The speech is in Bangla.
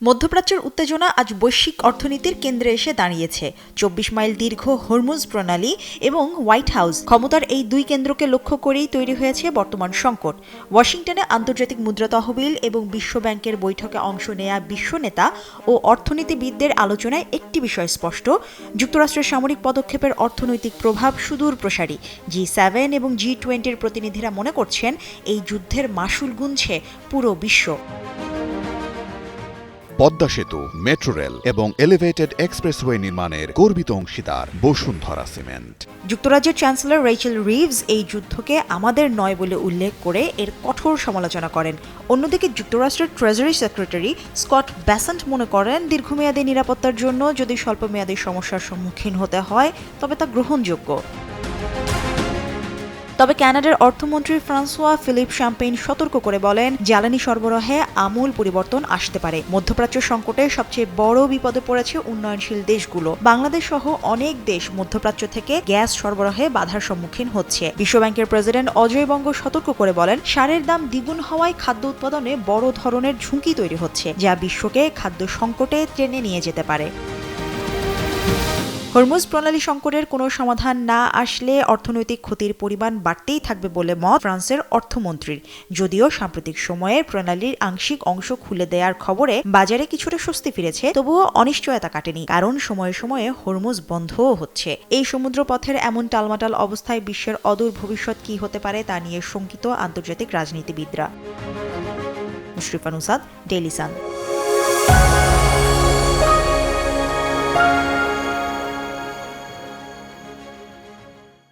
মধ্যপ্রাচ্যের উত্তেজনা আজ বৈশ্বিক অর্থনীতির কেন্দ্রে এসে দাঁড়িয়েছে। ২৪ মাইল দীর্ঘ হরমুজ প্রণালী এবং হোয়াইট হাউস ক্ষমতার এই দুই কেন্দ্রকে লক্ষ্য করেই তৈরি হয়েছে বর্তমান সংকট। ওয়াশিংটনে আন্তর্জাতিক মুদ্রা তহবিল এবং বিশ্বব্যাংকের বৈঠকে অংশ নেয়া বিশ্ব নেতা ও অর্থনীতিবিদদের আলোচনায় একটি বিষয় স্পষ্ট, যুক্তরাষ্ট্রের সামরিক পদক্ষেপের অর্থনৈতিক প্রভাব সুদূর প্রসারী। G7 এবং G20-র প্রতিনিধিরা মনে করছেন এই যুদ্ধের মাশুল গুনছে পুরো বিশ্ব। পদ্মা সেতু, মেট্রো রেল এবং এলিভেটেড এক্সপ্রেসওয়ে নির্মাণের গর্বিত অংশীদার বসুন্ধরা সিমেন্ট। যুক্তরাজ্যের চ্যান্সেলর রেচেল রিভস এই যুদ্ধকে আমাদের নয় বলে উল্লেখ করে এর কঠোর সমালোচনা করেন। অন্যদিকে যুক্তরাষ্ট্রের ট্রেজারি সেক্রেটারি স্কট বেসেন্ট মনে করেন, দীর্ঘমেয়াদী নিরাপত্তার জন্য যদি স্বল্পমেয়াদী সমস্যার সম্মুখীন হতে হয় তবে তা গ্রহণযোগ্য। তবে কানাডার অর্থমন্ত্রী ফ্রান্সোয়া ফিলিপ শ্যাম্পেইন সতর্ক করে বলেন, জ্বালানি সরবরাহে আমূল পরিবর্তন আসতে পারে। মধ্যপ্রাচ্য সংকটে সবচেয়ে বড় বিপদে পড়েছে উন্নয়নশীল দেশগুলো। বাংলাদেশ সহ অনেক দেশ মধ্যপ্রাচ্য থেকে গ্যাস সরবরাহে বাধার সম্মুখীন হচ্ছে। বিশ্বব্যাংকের প্রেসিডেন্ট অজয় বঙ্গ সতর্ক করে বলেন, সারের দাম দ্বিগুণ হওয়ায় খাদ্য উৎপাদনে বড় ধরনের ঝুঁকি তৈরি হচ্ছে, যা বিশ্বকে খাদ্য সংকটে টেনে নিয়ে যেতে পারে। হরমুজ প্রণালী সংকটের কোনো সমাধান না আসলে অর্থনৈতিক ক্ষতির পরিমাণ বাড়তেই থাকবে বলে মত ফ্রান্সের অর্থমন্ত্রীর। যদিও সাম্প্রতিক সময়ে প্রণালীর আংশিক অংশ খুলে দেওয়ার খবরে বাজারে কিছুটা স্বস্তি ফিরেছে, তবুও অনিশ্চয়তা কাটেনি, কারণ সময়ে সময়ে হরমুজ বন্ধও হচ্ছে। এই সমুদ্রপথের এমন টালমাটাল অবস্থায় বিশ্বের অদূর ভবিষ্যৎ কী হতে পারে তা নিয়ে শঙ্কিত আন্তর্জাতিক রাজনীতিবিদরা। Mushrifa Nusrat, Daily Sun.